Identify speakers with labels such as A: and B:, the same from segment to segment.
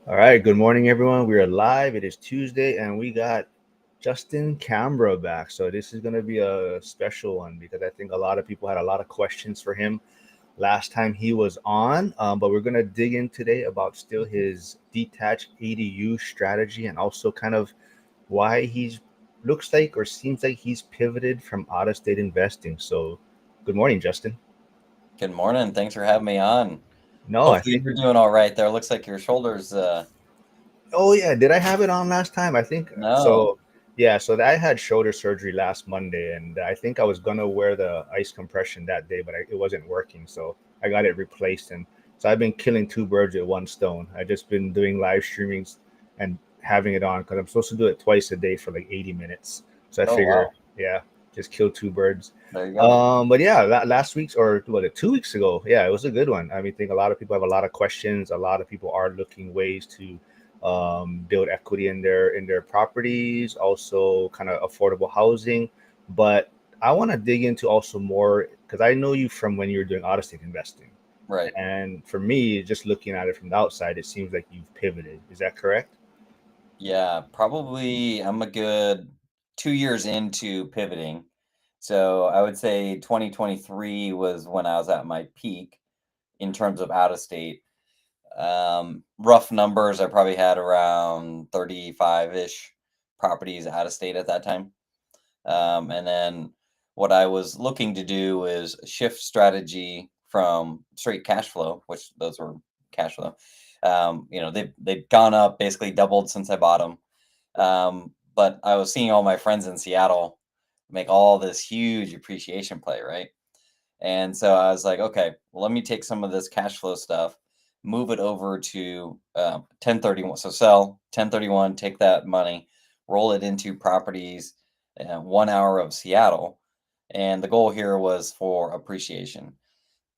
A: All right, good morning, everyone. We are live. It is Tuesday, and we got Justin Cambra back. So this is going to be a special one because I think a lot of people had a lot of questions for him last time he was on. But we're going to dig in today about still his detached ADU strategy and also kind of why he's looks like or seems like he's pivoted from out of state investing. So, good morning, Justin.
B: Good morning. Thanks for having me on.
A: No, I
B: Hopefully
A: think.
B: you're doing all right there. Looks like your shoulders
A: Oh yeah, did I have it on last time? I think
B: no.
A: so. Yeah, so I had shoulder surgery last Monday, and I think I was gonna wear the ice compression that day, but it wasn't working, so I got it replaced. And so I've been killing two birds with one stone. I just been doing live streamings and having it on because I'm supposed to do it twice a day for like 80 minutes. So I
B: Oh
A: figure,
B: wow.
A: yeah, just kill two birds.
B: There you go.
A: But yeah, last week's or what, 2 weeks ago, yeah, it was a good one. I mean, I think a lot of people have a lot of questions. A lot of people are looking ways to build equity in their properties, also kind of affordable housing. But I want to dig into also more because I know you from when you were doing out of state investing,
B: Right.
A: and for me, just looking at it from the outside, it seems like you've pivoted. Is that correct?
B: Yeah, probably I'm a good 2 years into pivoting. So I would say 2023 was when I was at my peak in terms of out of state. Rough numbers, I probably had around 35-ish properties out of state at that time. And then what I was looking to do is shift strategy from straight cash flow, which those were cash flow. They've gone up, basically doubled since I bought them. But I was seeing all my friends in Seattle make all this huge appreciation play, right? And so I was like, okay, well, let me take some of this cash flow stuff, move it over to 1031. So sell 1031, take that money, roll it into properties, 1 hour of Seattle. And the goal here was for appreciation,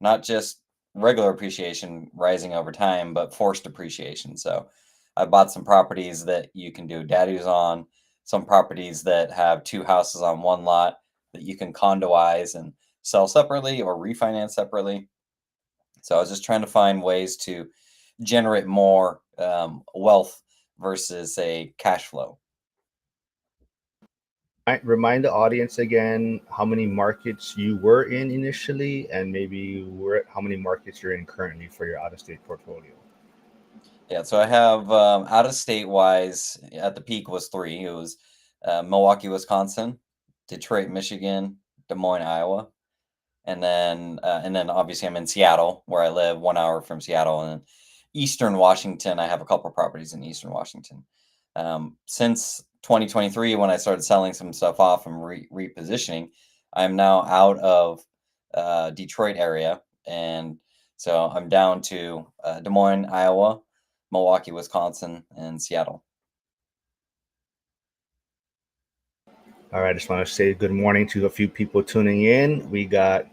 B: not just regular appreciation rising over time, but forced appreciation. So I bought some properties that you can do DADUs on, some properties that have two houses on one lot that you can condoize and sell separately or refinance separately. So I was just trying to find ways to generate more wealth versus a cash flow.
A: Remind the audience again how many markets you were in initially, and maybe how many markets you're in currently for your out of state portfolio.
B: Yeah, so I have out of state wise at the peak was three. It was Milwaukee, Wisconsin, Detroit, Michigan, Des Moines, Iowa, and then obviously I'm in Seattle where I live 1 hour from Seattle, and Eastern Washington. I have a couple properties in Eastern Washington. Since 2023, when I started selling some stuff off and repositioning, I'm now out of Detroit area, and so I'm down to Des Moines, Iowa, Milwaukee, Wisconsin, and Seattle.
A: All right, I just want to say good morning to a few people tuning in. We got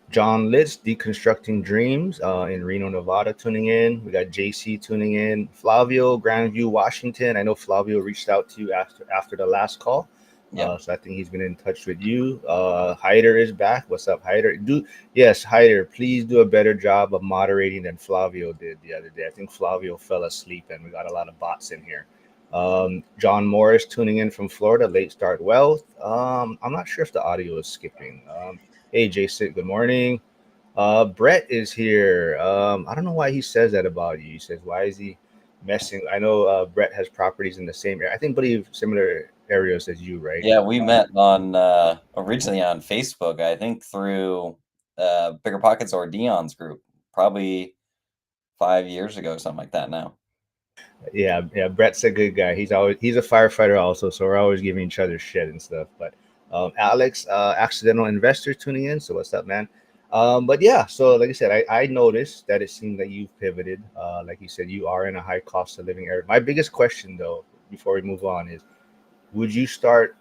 A: John Litz, Deconstructing Dreams in Reno, Nevada, tuning in. We got JC tuning in. Flavio, Grandview, Washington. I know Flavio reached out to you after the last call.
B: Yep.
A: So I think he's been in touch with you. Hyder is back. What's up, Hyder? Yes, Hyder. Please do a better job of moderating than Flavio did the other day. I think Flavio fell asleep, and we got a lot of bots in here. John Morris tuning in from Florida, late start wealth. I'm not sure if the audio is skipping. Hey, Jason, good morning. Brett is here. I don't know why he says that about you. He says, why is he messing? I know Brett has properties in the same area. I think, believe similar areas as you, right?
B: Yeah, we met on originally on Facebook, I think through Bigger Pockets or Dion's group, probably 5 years ago, something like that now.
A: Yeah. Brett's a good guy. He's a firefighter also, so we're always giving each other shit and stuff. But Alex, accidental investor tuning in. So what's up, man? But yeah, so like I said, I noticed that it seemed that you've pivoted. Like you said, you are in a high cost of living area. My biggest question, though, before we move on, is would you start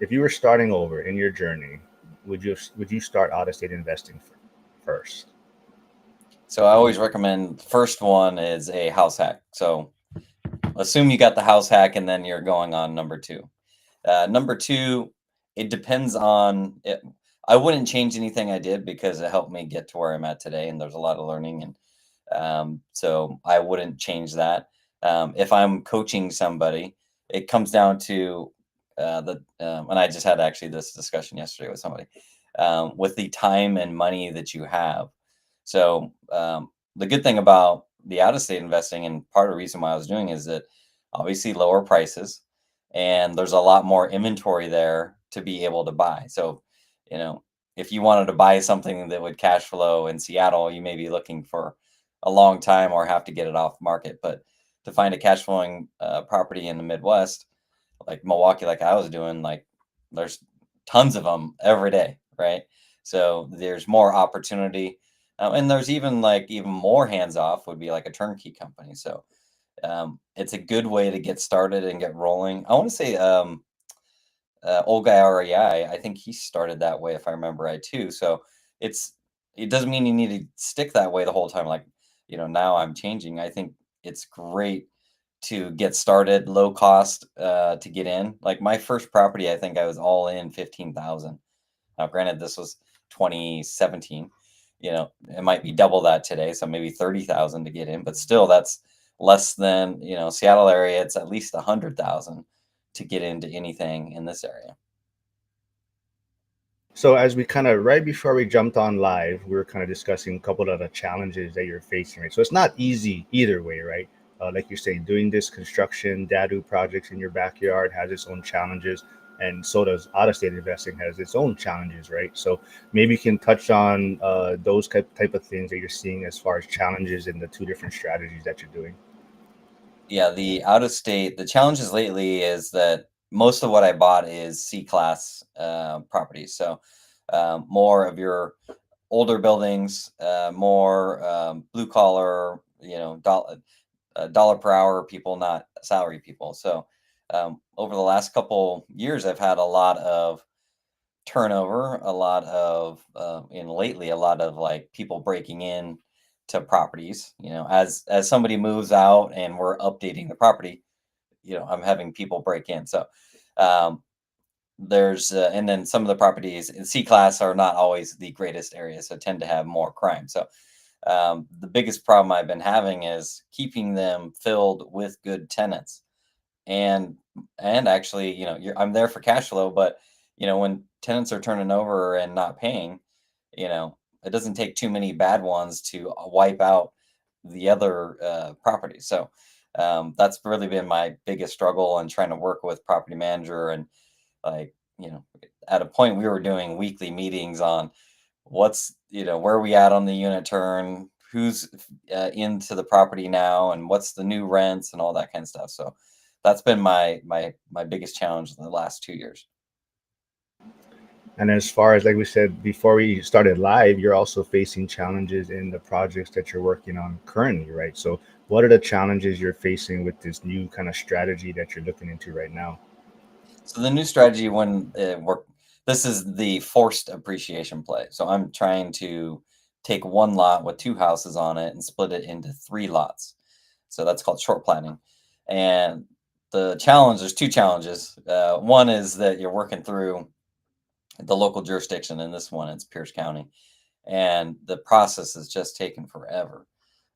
A: if you were starting over in your journey? Would you start out of state investing first?
B: So I always recommend first one is a house hack. So assume you got the house hack and then you're going on number two. Number two, it depends on it. I wouldn't change anything I did because it helped me get to where I'm at today, and there's a lot of learning, and so I wouldn't change that. If I'm coaching somebody, it comes down to and I just had actually this discussion yesterday with somebody with the time and money that you have. So the good thing about the out of state investing, and part of the reason why I was doing, is that obviously lower prices, and there's a lot more inventory there to be able to buy. So, you know, if you wanted to buy something that would cash flow in Seattle, you may be looking for a long time or have to get it off market. But to find a cash flowing property in the Midwest, like Milwaukee, like I was doing, like there's tons of them every day, right? So there's more opportunity, and there's even like even more hands off would be like a turnkey company. So it's a good way to get started and get rolling. I want to say old guy REI, I think he started that way if I remember right too. So it's it doesn't mean you need to stick that way the whole time. Like, now I'm changing. I think it's great to get started, low cost to get in. Like my first property, I think I was all in 15,000. Now, granted, this was 2017. It might be double that today, so maybe 30,000 to get in, but still, that's less than Seattle area. It's at least 100,000 to get into anything in this area.
A: So as we kind of right before we jumped on live, we were kind of discussing a couple of the challenges that you're facing, right? So it's not easy either way, right? Like you're saying, doing this construction DADU projects in your backyard has its own challenges, and so does out-of-state investing has its own challenges, right? So maybe you can touch on those type of things that you're seeing as far as challenges in the two different strategies that you're doing.
B: Yeah, the out of state, the challenges lately is that most of what I bought is C class properties. So more of your older buildings, more blue collar, dollar per hour people, not salary people. So over the last couple years, I've had a lot of turnover, a lot of and lately a lot of like people breaking in to properties. As somebody moves out and we're updating the property, I'm having people break in. So um, there's and then some of the properties in C class are not always the greatest areas, so tend to have more crime. So the biggest problem I've been having is keeping them filled with good tenants. And actually, I'm there for cash flow, but when tenants are turning over and not paying, it doesn't take too many bad ones to wipe out the other properties. So that's really been my biggest struggle, and trying to work with property manager, and like, at a point we were doing weekly meetings on where are we at on the unit turn, who's into the property now, and what's the new rents and all that kind of stuff. So that's been my biggest challenge in the last 2 years.
A: And as far as like we said before we started live, you're also facing challenges in the projects that you're working on currently, right? So what are the challenges you're facing with this new kind of strategy that you're looking into right now?
B: So the new strategy, when we're this is the forced appreciation play. So I'm trying to take one lot with two houses on it and split it into three lots. So that's called short planning. And there's two challenges. One is that you're working through the local jurisdiction. In this one, it's Pierce County, and the process has just taken forever.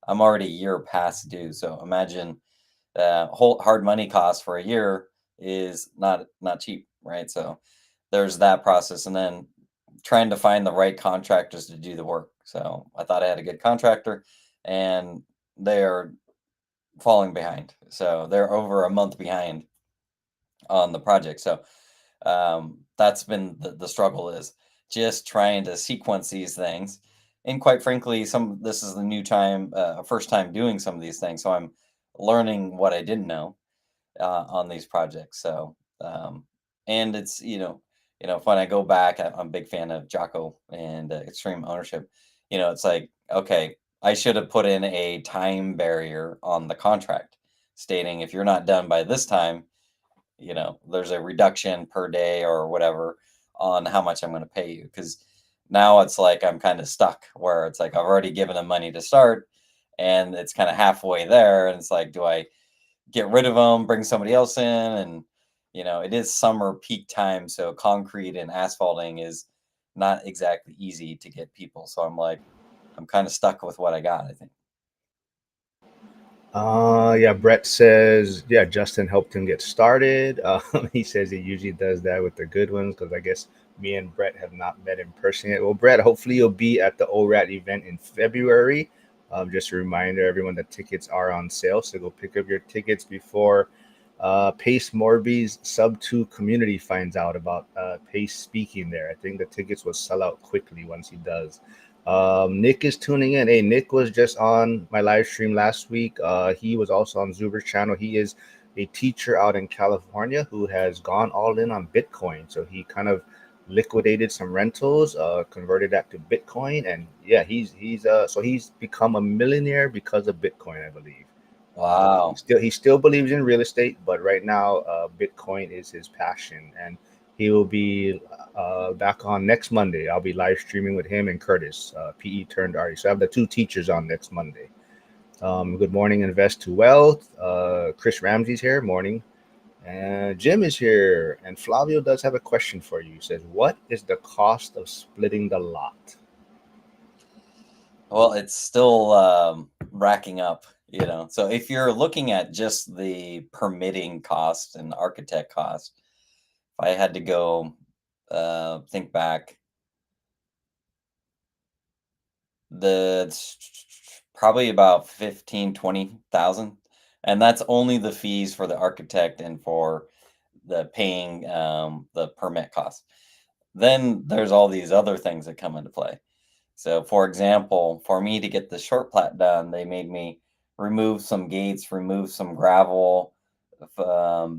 B: I'm already a year past due, so imagine whole hard money cost for a year is not cheap, right? So there's that process, and then trying to find the right contractors to do the work. So I thought I had a good contractor, and they are falling behind. So they're over a month behind on the project. So that's been the struggle, is just trying to sequence these things. And quite frankly, this is the new time, first time doing some of these things. So I'm learning what I didn't know on these projects. So and it's when I go back, I'm a big fan of Jocko and extreme ownership. It's like, okay, I should have put in a time barrier on the contract stating if you're not done by this time, there's a reduction per day or whatever on how much I'm going to pay you. Because now it's like I'm kind of stuck where it's like I've already given them money to start, and it's kind of halfway there. And it's like, do I get rid of them, bring somebody else in? And, it is summer peak time. So concrete and asphalting is not exactly easy to get people. So I'm like, I'm kind of stuck with what I got, I think.
A: Yeah, Brett says, yeah, Justin helped him get started. He says he usually does that with the good ones because I guess me and Brett have not met in person yet. Well, Brett, hopefully you'll be at the ORAT event in February. Just a reminder, everyone, the tickets are on sale, so go pick up your tickets before Pace Morby's Sub 2 community finds out about Pace speaking there. I think the tickets will sell out quickly once he does. Nick is tuning in. Hey, Nick was just on my live stream last week. He was also on Zuber's channel. He is a teacher out in California who has gone all in on Bitcoin. So he kind of liquidated some rentals, converted that to Bitcoin, and yeah, he's become a millionaire because of Bitcoin, I believe.
B: Wow.
A: He still believes in real estate, but right now, Bitcoin is his passion, and he will be back on next Monday. I'll be live streaming with him and Curtis, PE turned RE. So I have the two teachers on next Monday. Good morning, Invest to Wealth. Chris Ramsey's here. Morning. And Jim is here. And Flavio does have a question for you. He says, "What is the cost of splitting the lot?"
B: Well, it's still racking up, So if you're looking at just the permitting cost and architect cost, if I had to go think back, the probably about 15-20,000, and that's only the fees for the architect and for the paying the permit cost. Then there's all these other things that come into play. So, for example, for me to get the short plat done, they made me remove some gates, remove some gravel.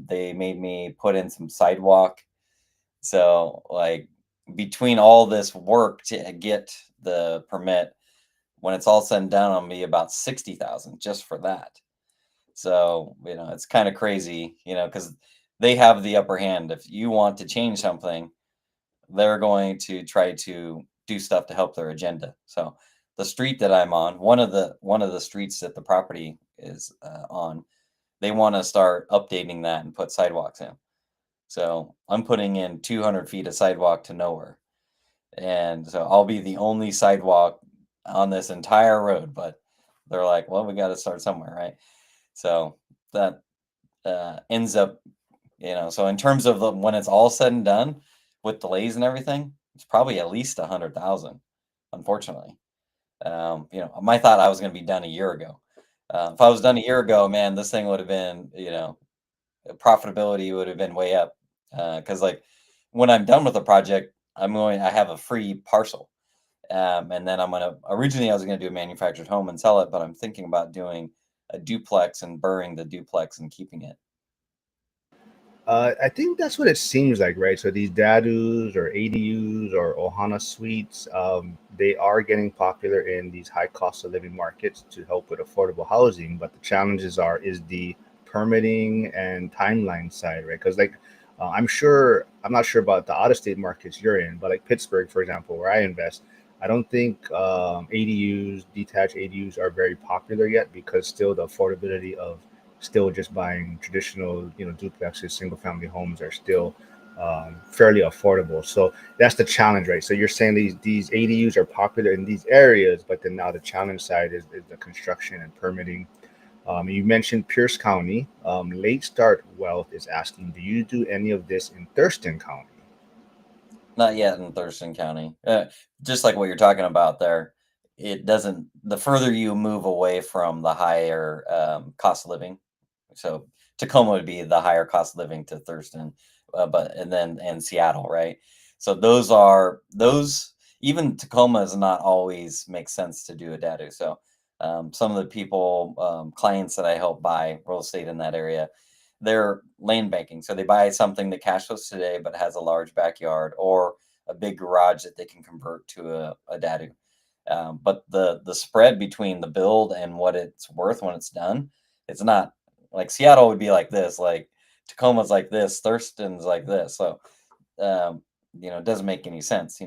B: They made me put in some sidewalk. So, like, between all this work to get the permit, when it's all said and done, on me about 60,000 just for that. So, it's kind of crazy, because they have the upper hand. If you want to change something, they're going to try to do stuff to help their agenda. So the street that I'm on, one of the streets that the property is on, they want to start updating that and put sidewalks in. So I'm putting in 200 feet of sidewalk to nowhere, and so I'll be the only sidewalk on this entire road. But they're like, well, we got to start somewhere, right? So that ends up, so in terms of when it's all said and done with delays and everything, it's probably at least 100,000, unfortunately. My thought I was going to be done a year ago. If I was done a year ago, man, this thing would have been, profitability would have been way up. Because like when I'm done with the project, I have a free parcel. And then originally I was going to do a manufactured home and sell it, but I'm thinking about doing a duplex and burying the duplex and keeping it.
A: I think that's what it seems like, right? So these DADUs or ADUs or Ohana suites, they are getting popular in these high cost of living markets to help with affordable housing. But the challenges is the permitting and timeline side, right? Because like I'm not sure about the out of state markets you're in, but like Pittsburgh, for example, where I invest, I don't think ADUs, detached ADUs, are very popular yet because still the affordability of still just buying traditional, duplexes, single family homes are still fairly affordable. So that's the challenge, right? So you're saying these ADUs are popular in these areas, but then now the challenge side is the construction and permitting. You mentioned Pierce County. Late Start Wealth is asking, do you do any of this in Thurston County?
B: Not yet in Thurston County. Just like what you're talking about there, it doesn't. The further you move away from the higher cost of living, so Tacoma would be the higher cost of living to Thurston, but and Seattle, right? So those. Even Tacoma is not always makes sense to do a DADU. So some of the people, clients that I help buy real estate in that area, they're land banking. So they buy something that cash flows today, but has a large backyard or a big garage that they can convert to a DADU. But the spread between the build and what it's worth when it's done, it's not like Seattle would be like this, like Tacoma's like this, Thurston's like this. So it doesn't make any sense.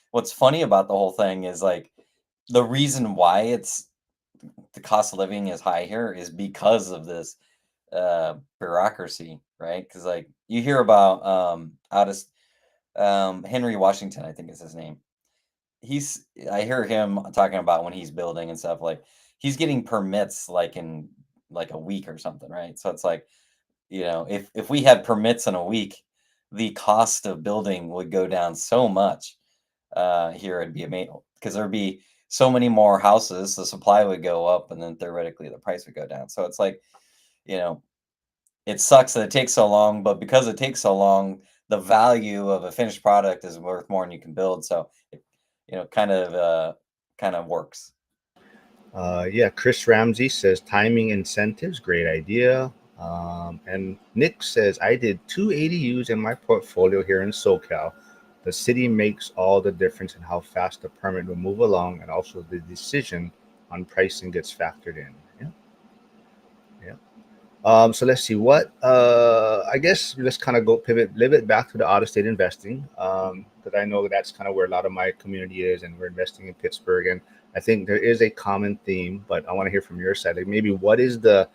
B: What's funny about the whole thing is like the reason why the cost of living is high here is because of this bureaucracy, right? Because like you hear about out of Henry Washington, I think is his name. I hear him talking about when he's building and stuff, like he's getting permits like in like a week or something, right? So it's like, if we had permits in a week, the cost of building would go down so much. Here it'd be amazing because there'd be so many more houses, the supply would go up, and then theoretically the price would go down. So it's like, you know, it sucks that it takes so long, but because it takes so long, the value of a finished product is worth more than you can build. So it, kind of works.
A: Yeah, Chris Ramsey says timing incentives, great idea. And Nick says, I did two ADUs in my portfolio here in SoCal. The city makes all the difference in how fast the permit will move along, and also the decision on pricing gets factored in. Yeah, yeah. So let's see what I guess let's kind of go pivot a little bit back to the out of state investing, because I know that's kind of where a lot of my community is, and we're investing in Pittsburgh, and I think there is a common theme, but I want to hear from your side. Like maybe what is the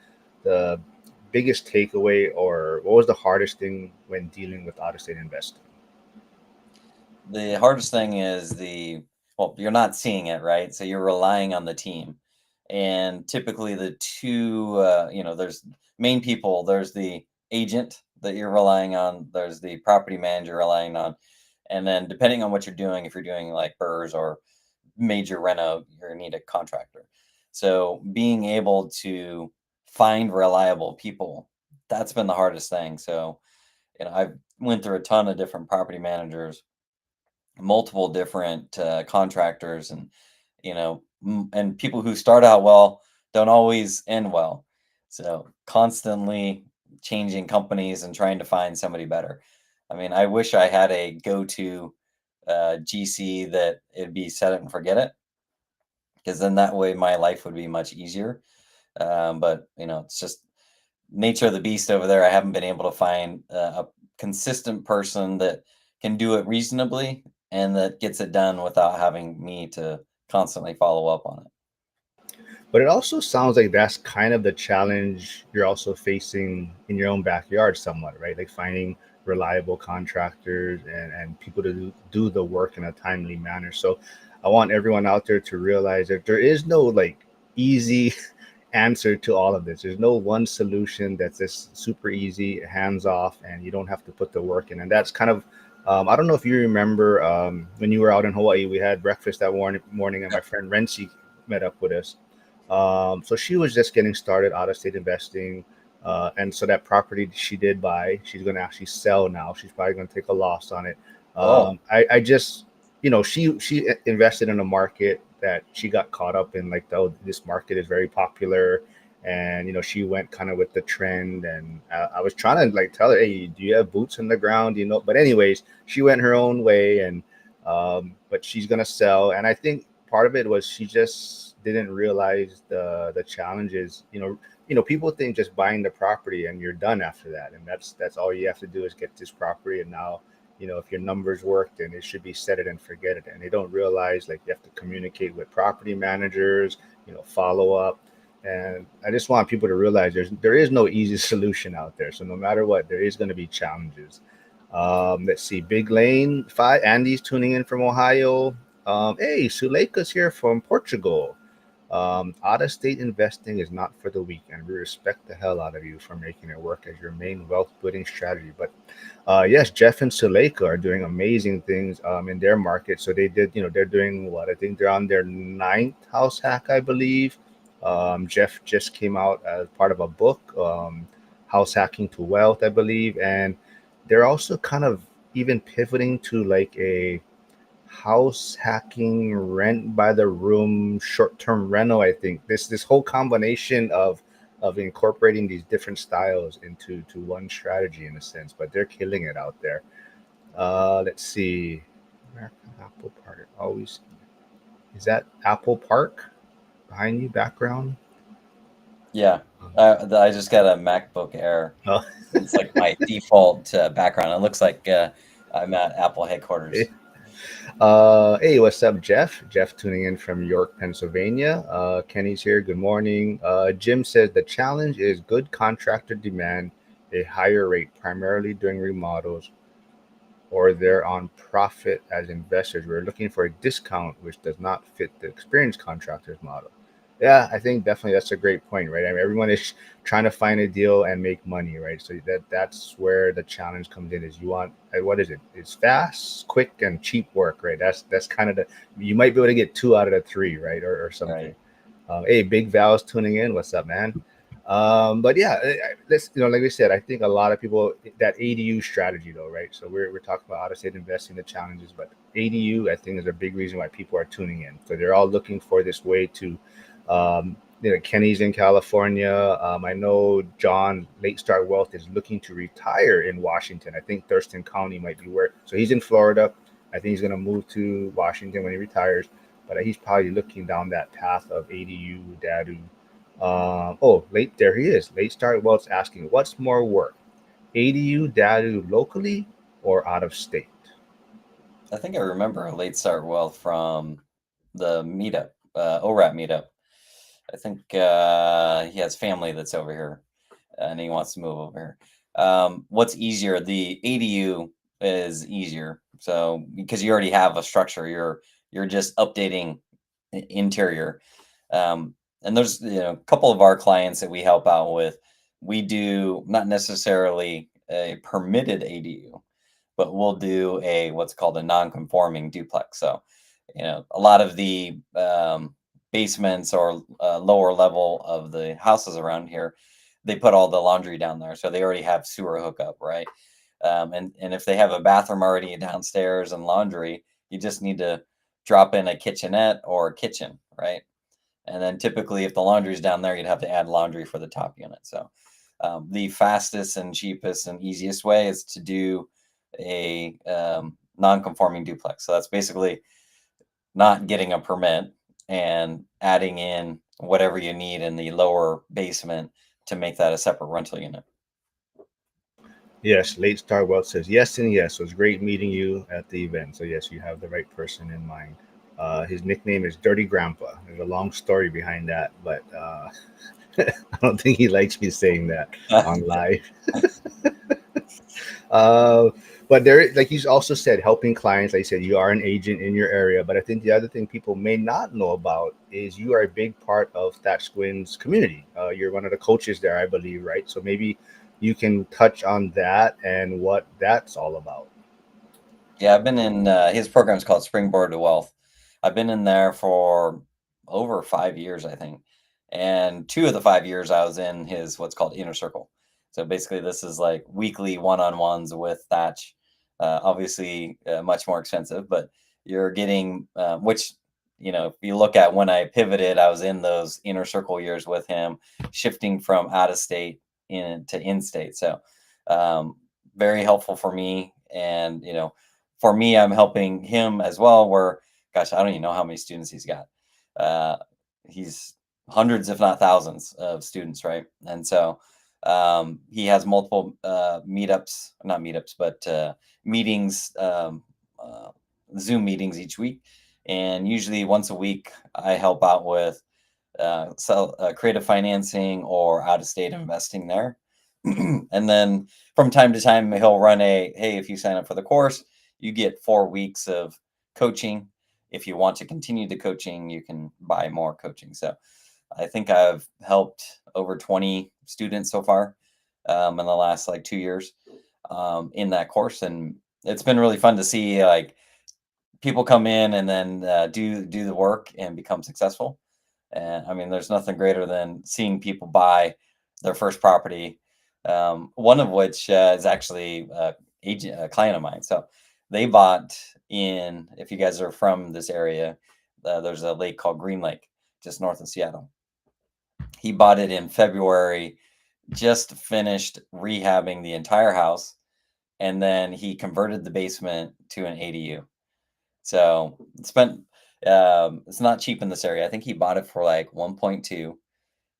A: biggest takeaway, or what was the hardest thing when dealing with out of state investing?
B: The hardest thing is well, you're not seeing it, right? So you're relying on the team. And typically the two, there's main people, there's the agent that you're relying on, there's the property manager relying on. And then depending on what you're doing, if you're doing like BRRRRs or major reno, you're gonna need a contractor. So being able to find reliable people, that's been the hardest thing. So, I've went through a ton of different property managers, multiple different contractors, and and people who start out well don't always end well. So constantly changing companies and trying to find somebody better. I mean, I wish I had a go-to GC that it'd be set it and forget it, because then that way my life would be much easier. But it's just nature of the beast over there. I haven't been able to find a consistent person that can do it reasonably and that gets it done without having me to constantly follow up on it.
A: But it also sounds like that's kind of the challenge you're also facing in your own backyard, somewhat, right? Like finding reliable contractors and people to do the work in a timely manner. So I want everyone out there to realize that there is no like easy answer to all of this. There's no one solution that's just super easy, hands off, and you don't have to put the work in. And that's kind of I don't know if you remember when you were out in Hawaii, we had breakfast that morning, and my friend Renzi met up with us. So she was just getting started out of state investing. And so that property she did buy, she's going to actually sell now. She's probably going to take a loss on it.
B: Oh,
A: I just, she invested in a market that she got caught up in, like, oh, this market is very popular. And, she went kind of with the trend. And I was trying to like tell her, hey, do you have boots on the ground? But anyways, she went her own way. And, but she's going to sell. And I think part of it was she just didn't realize the challenges. People think just buying the property and you're done after that, and that's all you have to do is get this property, and now if your numbers work, then it should be set it and forget it. And they don't realize, like, you have to communicate with property managers, follow up. And I just want people to realize there is no easy solution out there. So no matter what, there is going to be challenges. Let's see, Big Lane 5, Andy's tuning in from Ohio. Hey, Suleika's here from Portugal. Out of state investing is not for the weak, and we respect the hell out of you for making it work as your main wealth building strategy. But yes, Jeff and Suleika are doing amazing things in their market. So they did, they're doing what? I think they're on their ninth house hack, I believe. Jeff just came out as part of a book, House Hacking to Wealth, I believe. And they're also kind of even pivoting to like a house hacking, rent by the room, short-term rental. I think this whole combination of incorporating these different styles into one strategy in a sense, but they're killing it out there. Let's see, American Apple Park. Always, is that Apple Park behind you, background?
B: yeah. I just got a MacBook Air.
A: Oh,
B: It's like my default background. It looks like I'm at Apple
A: okay.
B: headquarters.
A: Hey, what's up, Jeff? Jeff tuning in from York, Pennsylvania. Kenny's here. Good morning. Jim says the challenge is good contractor demand a higher rate, primarily during remodels, or they're on profit as investors. We're looking for a discount which does not fit the experienced contractor's model. Yeah, I think definitely that's a great point, right? I mean, everyone is trying to find a deal and make money, right? So that's where the challenge comes in. Is you want what is it? It's fast, quick, and cheap work, right? That's kind of the you might be able to get two out of the three, right, or something.
B: Right.
A: Hey, Big Val's tuning in. What's up, man? But yeah, let's like we said, I think a lot of people that ADU strategy though, right? So we're talking about out of state investing, the challenges, but ADU I think is a big reason why people are tuning in. So they're all looking for this way to, Kenny's in California. I know John Late Start Wealth is looking to retire in Washington. I think Thurston County might be where. So he's in Florida. I think he's going to move to Washington when he retires, but he's probably looking down that path of ADU, DADU. Oh, late there he is. Late Start Wealth's asking, what's more work, ADU, DADU locally or out of state?
B: I think I remember a late start wealth from the meetup, ORAP meetup. I think he has family that's over here, and he wants to move over here. What's easier? The ADU is easier, so because you already have a structure, you're just updating interior. And there's a couple of our clients that we help out with. We do not necessarily a permitted ADU, but we'll do a what's called a non-conforming duplex. So, a lot of the basements or lower level of the houses around here, they put all the laundry down there, so they already have sewer hookup, right? And if they have a bathroom already downstairs and laundry, you just need to drop in a kitchenette or a kitchen, right? And then typically, if the laundry's down there, you'd have to add laundry for the top unit. So the fastest and cheapest and easiest way is to do a non-conforming duplex. So that's basically not getting a permit and adding in whatever you need in the lower basement to make that a separate rental unit.
A: Yes, Late Star Wealth says yes and yes. It was great meeting you at the event. So yes, you have the right person in mind. His nickname is Dirty Grandpa. There's a long story behind that, but I don't think he likes me saying that on live. Uh, but there, like you also said, helping clients. Like I said, you are an agent in your area. But I think the other thing people may not know about is you are a big part of Thatch Squin's community. You're one of the coaches there, I believe, right? So maybe you can touch on that and what that's all about.
B: Yeah, I've been in his program is called Springboard to Wealth. I've been in there for over 5 years, I think. And 2 of the 5 years I was in his what's called inner circle. So basically, this is like weekly one-on-ones with Thatch. Obviously, much more expensive, but you're getting which if you look at when I pivoted, I was in those inner circle years with him, shifting from out of state in to in state. So um, very helpful for me, and for me, I'm helping him as well. Where, gosh, I don't even know how many students he's got. Uh, he's hundreds, if not thousands, of students, right? And so he has multiple meetups, not meetups, but meetings, Zoom meetings each week. And usually once a week, I help out with creative financing or out of state investing there. And then from time to time, he'll run a hey, if you sign up for the course, you get 4 weeks of coaching. If you want to continue the coaching, you can buy more coaching. So I think I've helped over 20 students so far in the last like 2 years in that course. And it's been really fun to see like people come in and then do the work and become successful. And I mean, there's nothing greater than seeing people buy their first property. One of which is actually a client of mine. So they bought in. If you guys are from this area, there's a lake called Green Lake, just north of Seattle. He bought it in February. Just finished rehabbing the entire house, and then he converted the basement to an ADU. So spent it's not cheap in this area. I think he bought it for like 1.2,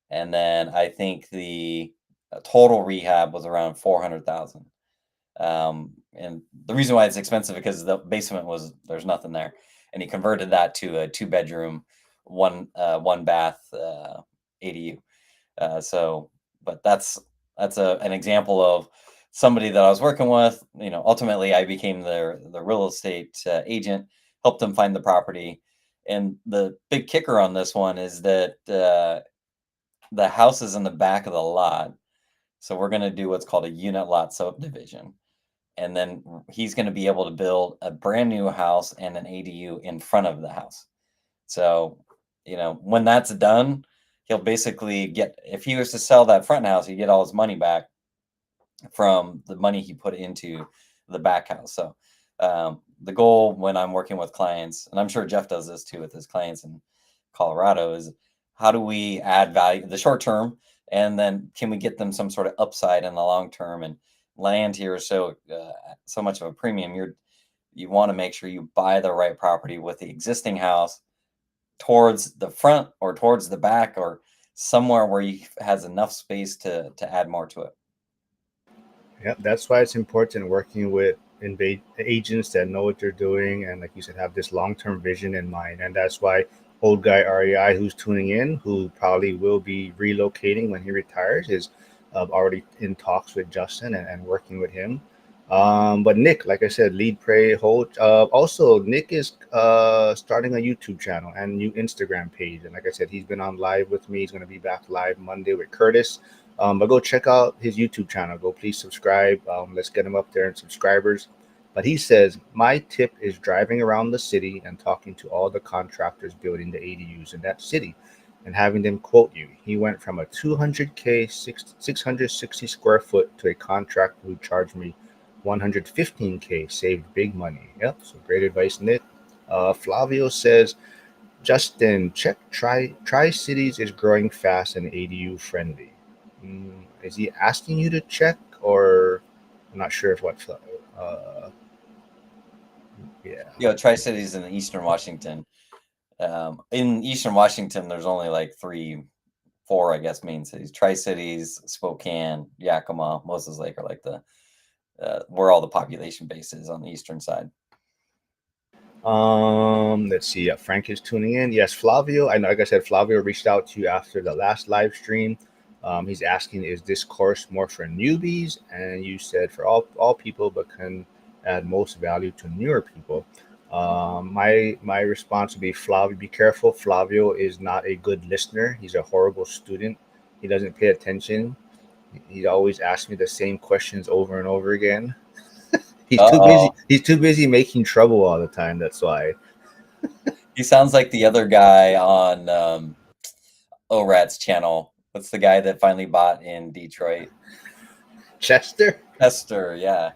B: and then I think the total rehab was around 400,000. And the reason why it's expensive because the basement was there's nothing there, and he converted that to a two-bedroom, one bath ADU. So, but that's an example of somebody that I was working with. Ultimately, I became the real estate agent, helped them find the property, And the big kicker on this one is that the house is in the back of the lot. So we're going to do what's called a unit lot subdivision. And then he's going to be able to build a brand new house and an ADU in front of the house. So, when that's done, he'll basically get, if he was to sell that front house, he'd get all his money back from the money he put into the back house. So, the goal when I'm working with clients, and I'm sure Jeff does this too with his clients in Colorado, is how do we add value in the short term, and then can we get them some sort of upside in the long term? And land here is so much of a premium. You want to make sure you buy the right property with the existing house towards the front or towards the back or somewhere where he has enough space to add more to it.
A: Yep, that's why it's important working with agents that know what they're doing and, like you said, have this long-term vision in mind. And that's why old guy REI, who's tuning in, who probably will be relocating when he retires, is already in talks with Justin and working with him. But Nick, like I said, lead, pray, hold. Also, Nick is starting a YouTube channel and new Instagram page. And like I said, he's been on live with me. He's going to be back live Monday with Curtis. But go check out his YouTube channel. Go please subscribe. Let's get him up there in subscribers. But he says, my tip is driving around the city and talking to all the contractors building the ADUs in that city and having them quote you. He went from a 200K, 660 square foot to a contractor who charged me 115K, saved big money. Yep, so great advice, Nick. Flavio says, Justin, check Tri Cities is growing fast and ADU friendly. Is he asking you to check, or I'm not sure if what? Uh, yeah.
B: Tri Cities in Eastern Washington. In Eastern Washington, there's only like 4, I guess, main cities: Tri Cities, Spokane, Yakima, Moses Lake are like the where all the population base is on the eastern side.
A: Let's see. Frank is tuning in. Yes, Flavio. I know, like I said, Flavio reached out to you after the last live stream. He's asking, is this course more for newbies? And you said for all people, but can add most value to newer people. My response would be, Flavio, be careful. Flavio is not a good listener. He's a horrible student. He doesn't pay attention. He always asks me the same questions over and over again. He's too busy.
B: Uh-oh.
A: He's too busy making trouble all the time. That's why.
B: He sounds like the other guy on ORAT's channel. What's the guy that finally bought in Detroit?
A: Chester?
B: Chester, yeah.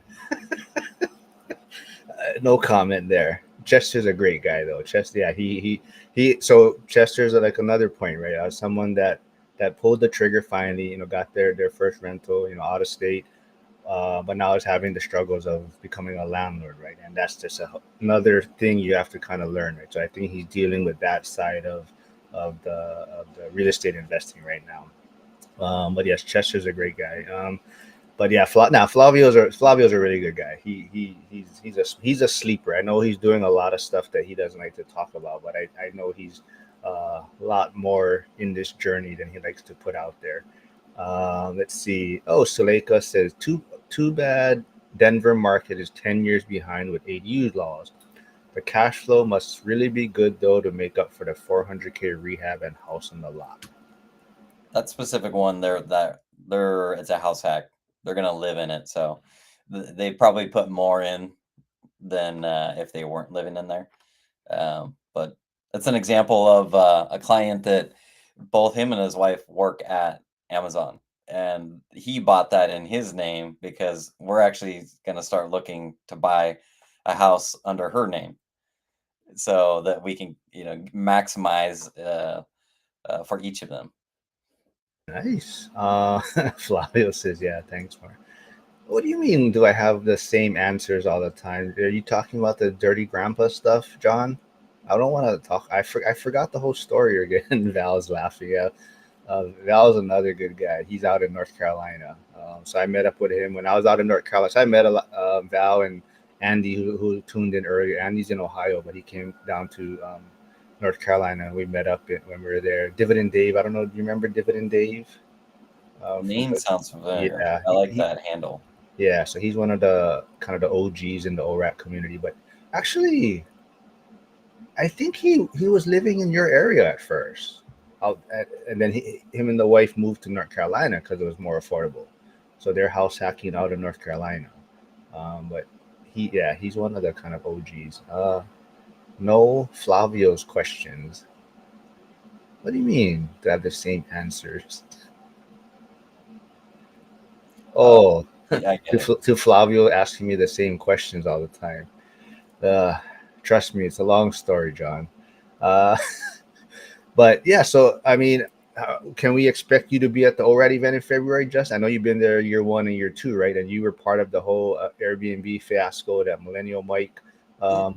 A: No comment there. Chester's a great guy though. Chester, yeah, he. So Chester's like another point, right? Someone that pulled the trigger finally, got their first rental, out of state, but now is having the struggles of becoming a landlord, right? And that's just another thing you have to kind of learn, right? So I think he's dealing with that side of the real estate investing right now. But yes, Chester's a great guy. But yeah, Flavio's a really good guy. He's a sleeper. I know he's doing a lot of stuff that he doesn't like to talk about, but I know he's a lot more in this journey than he likes to put out there. Let's see. Oh, Suleika says too bad Denver market is 10 years behind with ADU laws. The cash flow must really be good though to make up for the 400K rehab and house on the lot.
B: That specific one, it's a house hack. They're gonna live in it, so they probably put more in than if they weren't living in there. But that's an example of a client that both him and his wife work at Amazon, and he bought that in his name because we're actually going to start looking to buy a house under her name so that we can maximize for each of them.
A: Nice. Flavio says, yeah, thanks, Mark. What do you mean, do I have the same answers all the time? Are you talking about the dirty grandpa stuff, John? I don't want to talk. I forgot the whole story again. Val's laughing. Yeah. Val's another good guy. He's out in North Carolina. So I met up with him when I was out in North Carolina. So I met Val and Andy, who tuned in earlier. Andy's in Ohio, but he came down to North Carolina. And we met up when we were there. Dividend Dave. I don't know. Do you remember Dividend Dave?
B: Name sounds familiar.
A: Yeah,
B: I like that handle.
A: yeah. So he's one of the kind of the OGs in the ORAT community. But actually, I think he was living in your area at first, and then him and the wife moved to North Carolina because it was more affordable. So they're house hacking out in North Carolina. But he's one of the kind of OGs. No Flavio's questions. What do you mean to have the same answers?
B: Oh,
A: Oh,
B: I get it.
A: to Flavio asking me the same questions all the time. Uh, Trust me, it's a long story, John. Uh, but yeah, so I mean, can we expect you to be at the ORAD event in February? Just I know you've been there year one and year two, right? And you were part of the whole Airbnb fiasco that Millennial Mike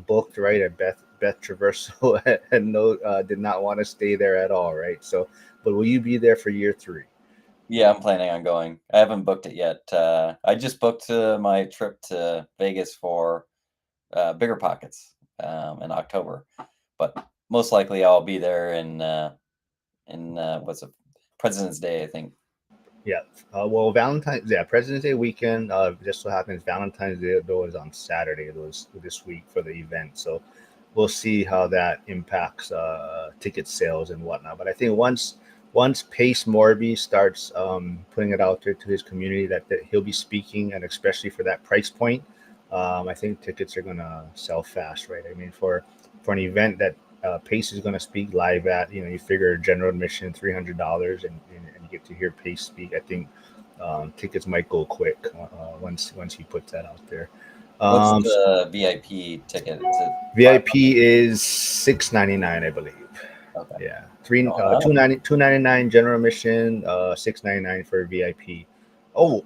A: booked, right? And Beth Traverso and no did not want to stay there at all, right? So, but will you be there for year three?
B: Yeah, I'm planning on going. I haven't booked it yet. I just booked my trip to Vegas for Bigger Pockets in October, but most likely I'll be there in what's it, President's Day, I think.
A: Yeah. Well, President's Day weekend. Just so happens Valentine's Day though is on Saturday. It was this week for the event, so we'll see how that impacts ticket sales and whatnot. But I think once Pace Morby starts putting it out there to his community that he'll be speaking, and especially for that price point, I think tickets are gonna sell fast, right? I mean, for an event that Pace is going to speak live at. You know, you figure general admission $300, and you get to hear Pace speak. I think tickets might go quick once he puts that out there.
B: What's
A: Um,
B: the VIP ticket? Is it
A: VIP
B: 500?
A: is $6.99, I believe.
B: Okay.
A: Yeah,
B: Oh, no.
A: 299 general admission, $6.99 for VIP. Oh,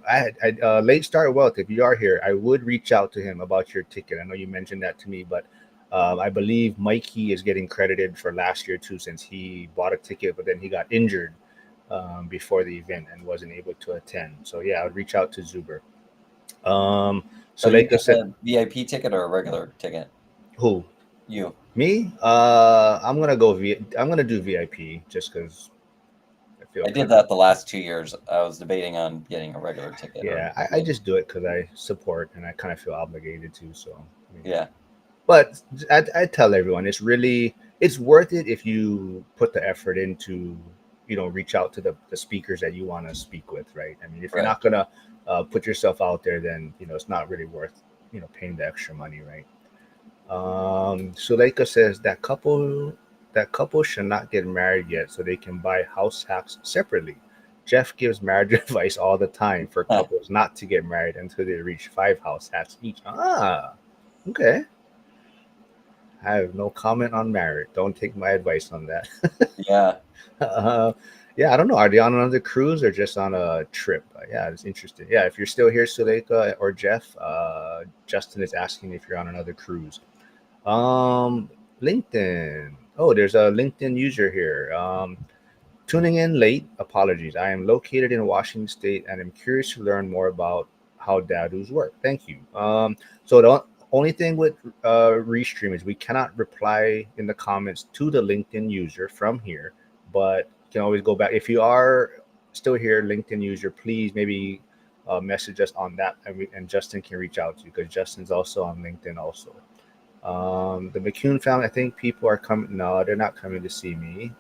A: late start wealth. If you are here, I would reach out to him about your ticket. I know you mentioned that to me, but I believe Mikey is getting credited for last year too, since he bought a ticket, but then he got injured before the event and wasn't able to attend. So yeah, I would reach out to Zuber. Um,
B: Are you
A: Suleika
B: getting
A: said,
B: a VIP ticket or a regular ticket?
A: "Who?
B: You.
A: Me? I'm gonna do VIP just because I feel
B: I did
A: kind of
B: that the last 2 years. I was debating on getting a regular ticket or
A: yeah. I
B: VIP.
A: just do it because I support and I kind of feel obligated to. So I mean,
B: Yeah,
A: but I tell everyone it's worth it if you put the effort into reach out to the speakers that you want to speak with, right? I mean, if you're
B: right.
A: not gonna put yourself out there, then it's not really worth paying the extra money, right? Suleika says that couple should not get married yet, so they can buy house hacks separately. Jeff gives marriage advice all the time for couples not to get married until they reach 5 house hacks each. Okay. I have no comment on marriage. Don't take my advice on that.
B: Yeah.
A: uh, yeah, I don't know. Are they on another cruise or just on a trip? Yeah, it's interesting. Yeah, if you're still here, Suleika or Jeff, Justin is asking if you're on another cruise. Um, LinkedIn. Oh, there's a LinkedIn user here. Tuning in late. Apologies. I am located in Washington State and I'm curious to learn more about how DADUs work. Thank you. So the only thing with Restream is we cannot reply in the comments to the LinkedIn user from here, but you can always go back. If you are still here, LinkedIn user, please maybe message us on that, and Justin can reach out to you because Justin's also on LinkedIn also. The McCune family, I think people are coming. No, they're not coming to see me.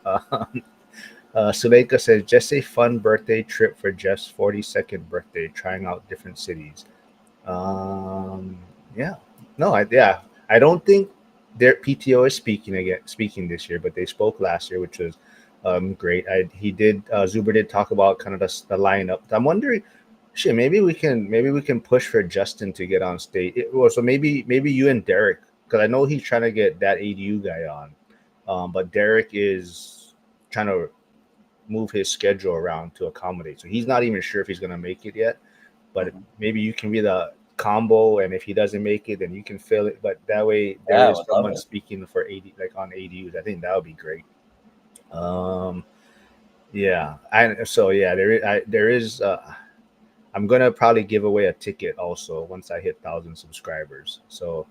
A: Suleika says, just a fun birthday trip for Jeff's 42nd birthday, trying out different cities. Um, yeah. No, I don't think their PTO is speaking this year, but they spoke last year, which was great. Zuber did talk about kind of the lineup. I'm wondering, shit, maybe we can push for Justin to get on stage. So maybe you and Derek, because I know he's trying to get that ADU guy on, but Derek is trying to move his schedule around to accommodate. So he's not even sure if he's going to make it yet. But
B: Mhm.
A: maybe you can be the combo, and if he doesn't make it, then you can fill it. But that way, there
B: Yeah, I
A: is
B: would love
A: someone
B: it.
A: speaking for 80, like on ADUs. I think that would be great. Um, yeah, there is. I'm gonna probably give away a ticket also once I hit 1,000 subscribers. So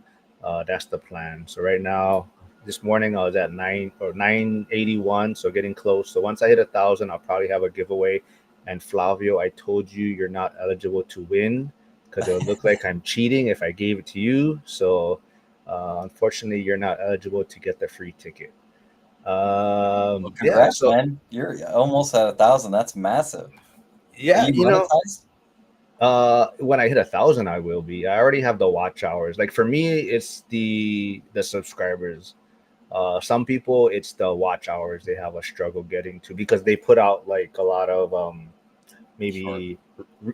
A: that's the plan. So right now, this morning I was at 981, so getting close. So once I hit 1,000, I'll probably have a giveaway. And Flavio, I told you you're not eligible to win because it would look like I'm cheating if I gave it to you. So Unfortunately, you're not eligible to get the free ticket.
B: Well,
A: Yeah,
B: congrats,
A: so
B: man. You're almost at 1,000. That's massive. Are
A: yeah,
B: you monetized?
A: when I hit 1,000, I will be. I already have the watch hours. Like for me, it's the subscribers. Some people, it's the watch hours they have a struggle getting to because they put out like a lot of
B: Short.
A: maybe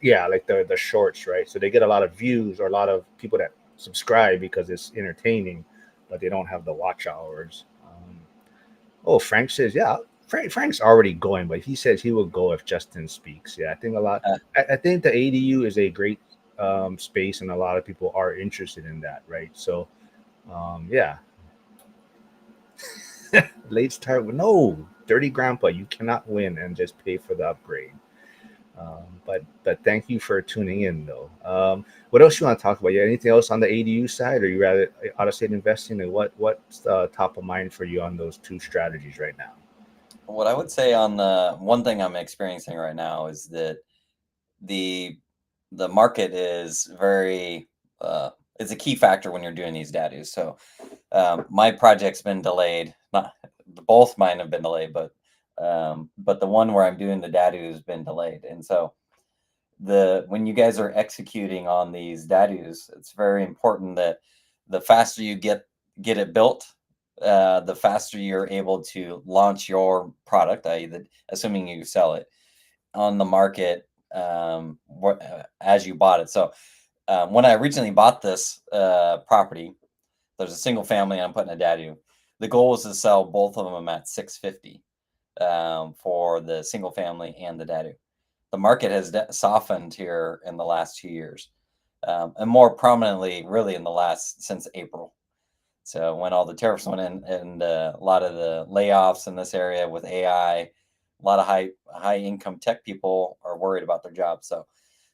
A: yeah, like the shorts, right? So they get a lot of views or a lot of people that subscribe because it's entertaining, but they don't have the watch hours. Oh, Frank says, yeah. Frank's already going, but he says he will go if Justin speaks. Yeah, I think a lot.
B: Uh,
A: I think the ADU is a great space, and a lot of people are interested in that, right? So, yeah, late start. No, dirty grandpa, you cannot win and just pay for the upgrade. But thank you for tuning in, though. What else you want to talk about? Yeah, anything else on the ADU side, or you rather out of state investing? And what's top of mind for you on those two strategies right now?
B: what I would say on the one thing I'm experiencing right now is that the the market is very it's a key factor when you're doing these DADUs. So my project's been delayed. Not both mine have been delayed, but the one where I'm doing the DADU has been delayed. And so the when you guys are executing on these DADUs, it's very important that the faster you get it built, the faster you're able to launch your product, i.e., assuming you sell it on the market as you bought it. So when I originally bought this property, there's a single family, and I'm putting a DADU. The goal was to sell both of them at 650 for the single family and the DADU. The market has softened here in the last 2 years, and more prominently, really in the last since April. So when all the tariffs went in, and a lot of the layoffs in this area with AI, a lot of high income tech people are worried about their jobs. So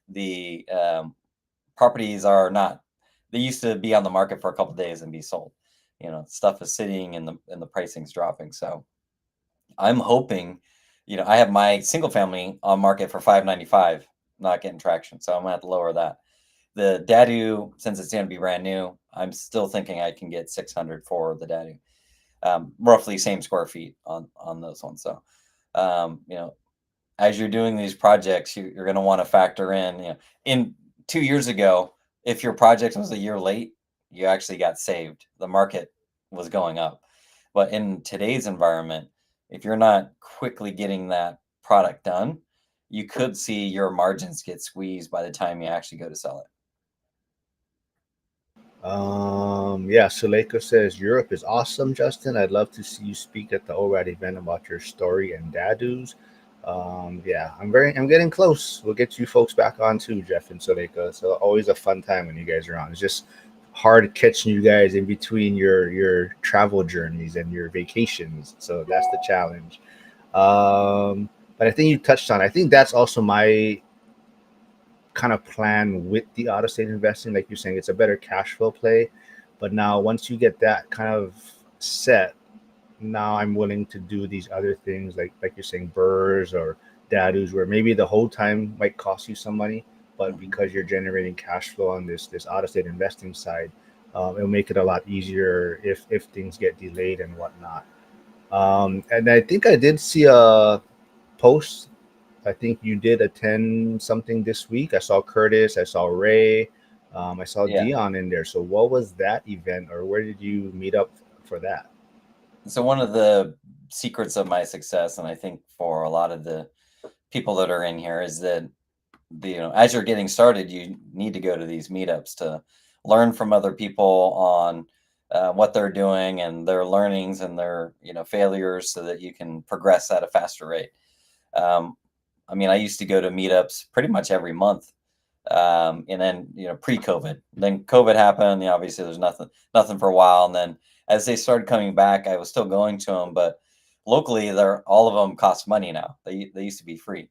B: the properties are not. They used to be on the market for a couple of days and be sold. Stuff is sitting and the pricing's dropping. So I'm hoping, I have my single family on market for 595, not getting traction. So I'm gonna have to lower that. The DADU, since it's gonna be brand new, I'm still thinking I can get 600 for the DADU. Roughly same square feet on those ones. So, you know, as you're doing these projects, you're going to want to factor in, in 2 years ago, if your project was a year late, you actually got saved. The market was going up. But in today's environment, if you're not quickly getting that product done, you could see your margins get squeezed by the time you actually go to sell it.
A: Yeah, Suleika says Europe is awesome, Justin. I'd love to see you speak at the ORAD event about your story and DADUs. Yeah, I'm getting close. We'll get you folks back on too, Jeff and Suleika. So always a fun time when you guys are on. It's just hard catching you guys in between your travel journeys and your vacations. So that's the challenge. But I think you touched on. I think that's also my kind of plan with the out of state investing. Like you're saying, it's a better cash flow play. But now, once you get that kind of set, now I'm willing to do these other things, like you're saying, burrs or DADUs, where maybe the whole time might cost you some money, but
B: Mhm.
A: because you're generating cash flow on this out of state investing side, it'll make it a lot easier if things get delayed and whatnot. And I think I did see a post. I think you did attend something this week. I saw Curtis, I saw Ray, I saw
B: Yeah.
A: Dion in there. So what was that event, or where did you meet up for that?
B: So one of the secrets of my success, and I think for a lot of the people that are in here, is that as you're getting started, you need to go to these meetups to learn from other people on what they're doing and their learnings and their failures, so that you can progress at a faster rate. Um, I mean, I used to go to meetups pretty much every month, and then pre-COVID. Then COVID happened. Obviously, there's nothing for a while, and then as they started coming back, I was still going to them, but locally, they're all of them cost money now. They used to be free.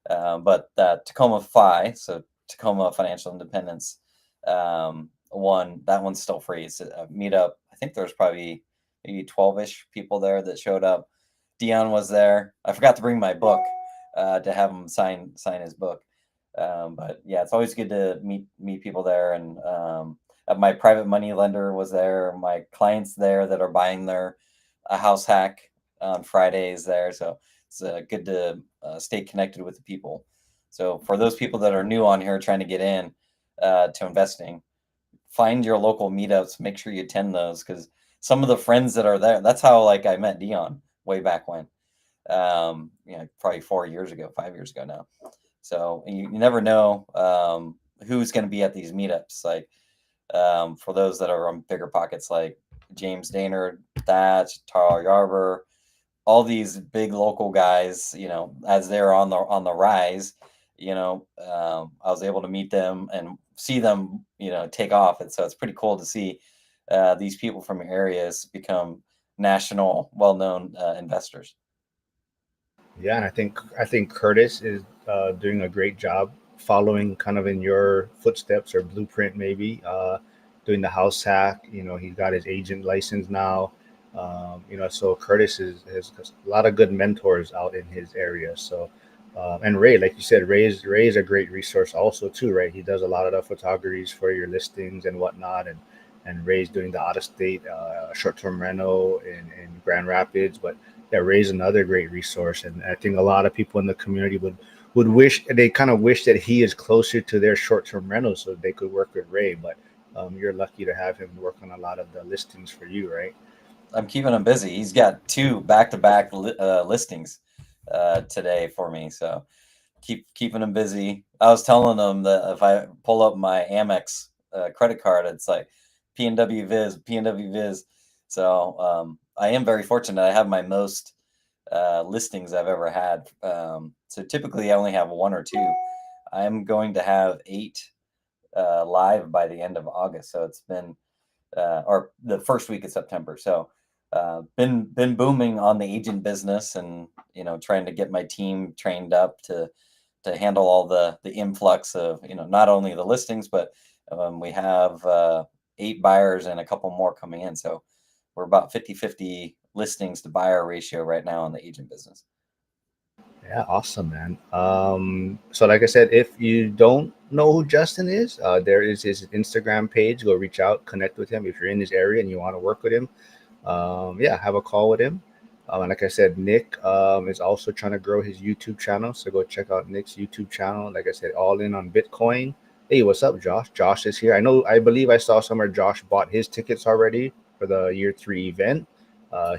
B: But Tacoma Fi, so Tacoma Financial Independence, that one's still free. It's a meetup. I think there's probably maybe 12-ish people there that showed up. Dion was there. I forgot to bring my book to have him sign his book. But yeah, it's always good to meet people there. And My private money lender was there. My clients there that are buying their a house hack on Fridays there. So it's good to stay connected with the people. So for those people that are new on here trying to get in to investing, find your local meetups. Make sure you attend those because some of the friends that are there. That's how like I met Dion way back when. Probably 4 years ago, 5 years ago now. So you never know who's going to be at these meetups. Like for those that are on bigger pockets, like James Daynard, Thatch, Tara Yarber, all these big local guys, as they're on the rise, I was able to meet them and see them, take off. And so it's pretty cool to see these people from areas become national, well-known investors.
A: Yeah, and I think Curtis is doing a great job following kind of in your footsteps or blueprint, maybe doing the house hack. He's got his agent license now. So Curtis has a lot of good mentors out in his area. So, and Ray, like you said, Ray is a great resource also too, right? He does a lot of the photographies for your listings and whatnot, and Ray's doing the out of state short-term rental in Grand Rapids, but yeah, Ray's another great resource, and I think a lot of people in the community would wish they kind of wish that he is closer to their short-term rentals so they could work with Ray. But you're lucky to have him work on a lot of the listings for you, right?
B: I'm keeping him busy. He's got two back-to-back listings today for me, so keeping him busy. I was telling him that if I pull up my Amex credit card, it's like PNW Viz, PNW Viz. So I am very fortunate. I have my most listings I've ever had. So typically I only have one or two. I'm going to have 8 live by the end of August. So it's been or the first week of September. So been booming on the agent business, and trying to get my team trained up to handle all the influx of not only the listings, but we have 8 buyers and a couple more coming in. So we're about 50-50 listings to buyer ratio right now in the agent business.
A: Yeah, awesome, man. So like I said, if you don't know who Justin is, there is his Instagram page. Go reach out, connect with him if you're in his area and you want to work with him. Yeah, have a call with him. And like I said, Nick is also trying to grow his YouTube channel. So go check out Nick's YouTube channel. Like I said, all in on Bitcoin. Hey, what's up, Josh? Josh is here. I believe I saw somewhere Josh bought his tickets already for the year 3 event.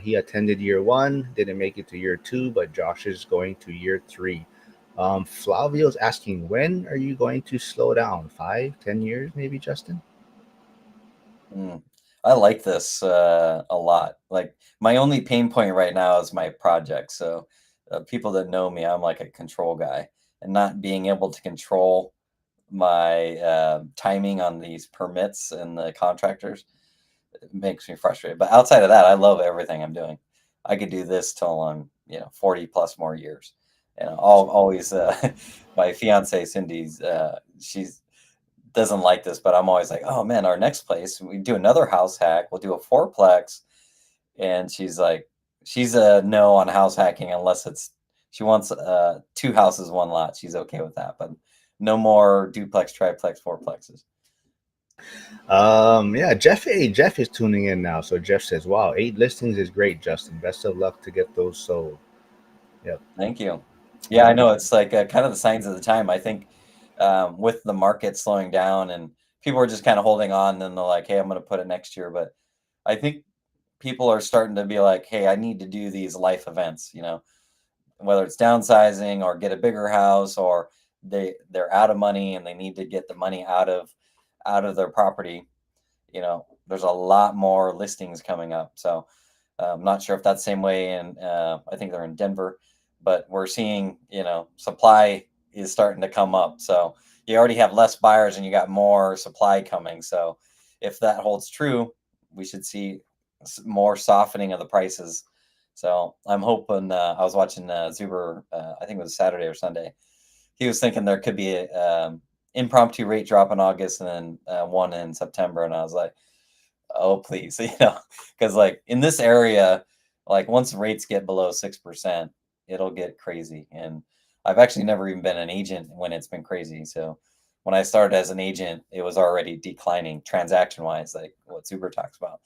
A: He attended year 1, didn't make it to year 2, but Josh is going to year 3. Flavio's asking, when are you going to slow down? 5, 10 years, maybe, Justin?
B: Mm. I like this a lot. Like my only pain point right now is my project. So people that know me, I'm like a control guy, and not being able to control my timing on these permits and the contractors makes me frustrated. But outside of that, I love everything I'm doing. I could do this till I'm 40 plus more years. And I'll always my fiance Cindy's she's doesn't like this, but I'm always like, oh man, our next place, we do another house hack. We'll do a fourplex. And she's like, she's a no on house hacking unless she wants 2 houses, 1 lot. She's okay with that, but no more duplex, triplex, fourplexes.
A: Yeah, Jeff is tuning in now. So Jeff says, wow, 8 listings is great, Justin. Best of luck to get those sold. Yep.
B: Thank you. Yeah, I
A: Yeah.
B: know it's like kind of the signs of the time. I think with the market slowing down and people are just kind of holding on, and they're like, hey, I'm going to put it next year. But I think people are starting to be like, hey, I need to do these life events, whether it's downsizing or get a bigger house, or they're out of money and they need to get the money out of their property. There's a lot more listings coming up. So I'm not sure if that's the same way, and I think they're in Denver, but we're seeing supply is starting to come up. So you already have less buyers and you got more supply coming. So if that holds true, we should see more softening of the prices. So I'm hoping. I was watching Zuber. I think it was Saturday or Sunday. He was thinking there could be a impromptu rate drop in August and then one in September, and I was like, oh please, because like in this area, like once rates get below 6%, it'll get crazy. And I've actually never even been an agent when it's been crazy. So when I started as an agent, it was already declining transaction wise, like what Super talks about.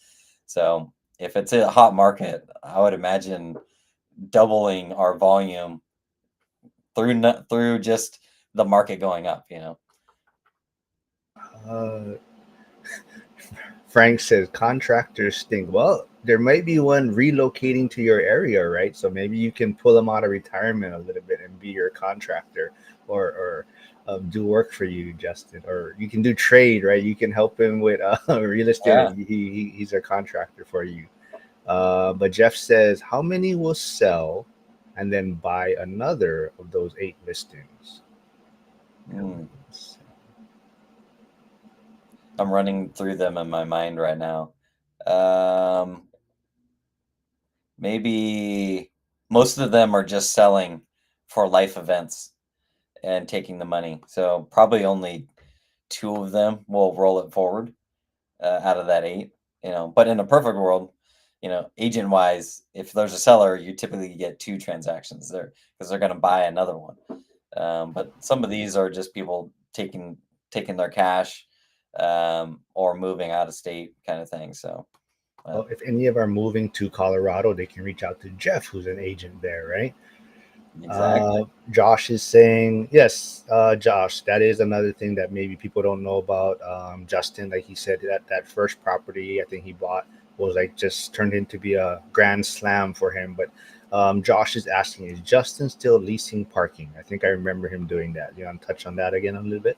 B: So if it's a hot market, I would imagine doubling our volume through just the market going up.
A: Uh, Frank says contractors stink. Well, there might be one relocating to your area, right? So maybe you can pull them out of retirement a little bit and be your contractor, or do work for you, Justin. Or you can do trade, right? You can help him with real estate,
B: Yeah.
A: and he's a contractor for you. But Jeff says, how many will sell and then buy another of those 8 listings?
B: Mm. I'm running through them in my mind right now. Um, Maybe most of them are just selling for life events and taking the money. So probably only two of them will roll it forward out of that eight. But in a perfect world, agent wise, if there's a seller, you typically get two transactions there because they're going to buy another one. But some of these are just people taking their cash or moving out of state kind of thing. So
A: Well, if any of are moving to Colorado, they can reach out to Jeff, who's an agent there, right?
B: exactly.
A: Josh is saying, yes, Josh, that is another thing that maybe people don't know about. Justin, like he said, that first property I think he bought was like just turned into be a grand slam for him. But Josh is asking, is Justin still leasing parking? I think I remember him doing that. You want to touch on that again a little bit?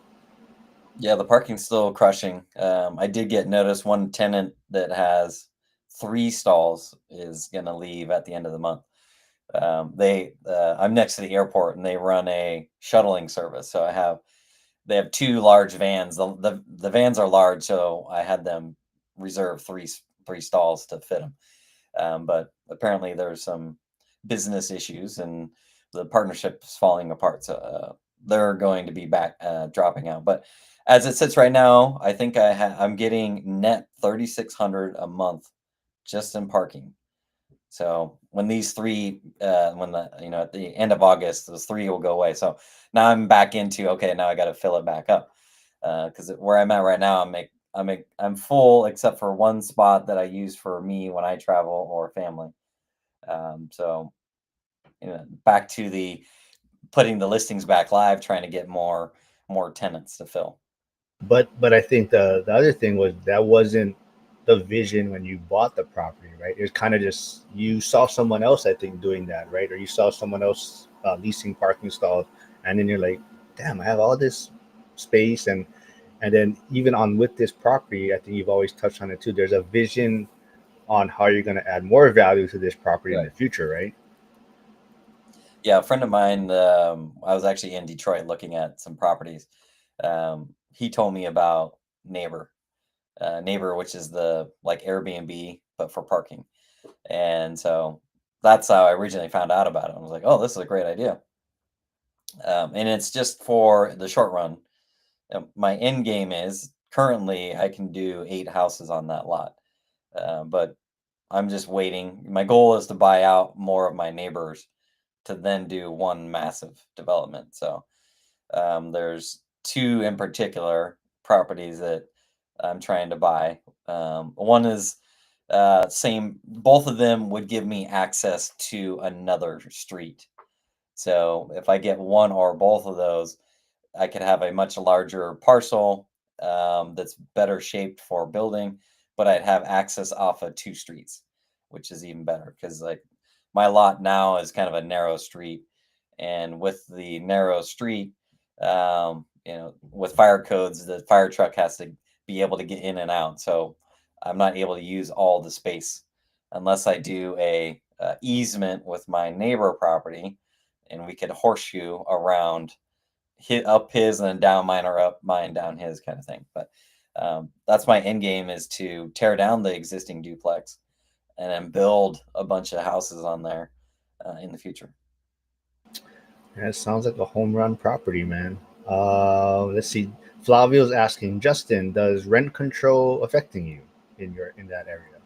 B: Yeah, the parking's still crushing. I did get notice one tenant that has three stalls is going to leave at the end of the month. I'm next to the airport and they run a shuttling service. So they have two large vans. The vans are large, so I had them reserve three stalls to fit them. But apparently there's some business issues and the partnership is falling apart. So they're going to be back dropping out. But as it sits right now, I think I'm getting net 3,600 a month just in parking. So when these three, when the at the end of August, those three will go away. So now I'm back into okay. Now I got to fill it back up because where I'm at right now, I'm full except for one spot that I use for me when I travel or family. So back to the putting the listings back live, trying to get more tenants to fill.
A: But I think the other thing was that wasn't the vision when you bought the property, right? It was kind of just you saw someone else, I think, doing that, right? Or you saw someone else leasing parking stalls, and then you're like, damn, I have all this space, and then even on with this property, I think you've always touched on it too. There's a vision on how you're going to add more value to this property in
B: Right.
A: the future, right?
B: Yeah, a friend of mine. I was actually in Detroit looking at some properties. He told me about Neighbor, Neighbor, which is the like Airbnb but for parking. And so that's how I originally found out about it. I was like, oh, this is a great idea. And it's just for the short run. My end game is currently I can do 8 houses on that lot. But I'm just waiting. My goal is to buy out more of my neighbors to then do one massive development. So there's two in particular properties that I'm trying to buy. One is same. Both of them would give me access to another street. So if I get one or both of those, I could have a much larger parcel that's better shaped for building, but I'd have access off of two streets, which is even better because like my lot now is kind of a narrow street, and with the narrow street, with fire codes, the fire truck has to be able to get in and out. So I'm not able to use all the space unless I do a easement with my neighbor property, and we could horseshoe around hit up his and then down mine or up mine down his kind of thing. But that's my end game is to tear down the existing duplex and then build a bunch of houses on there in the future.
A: Yeah, it sounds like a home run property, man. Let's see. Flavio's asking, Justin, does rent control affecting you in that area?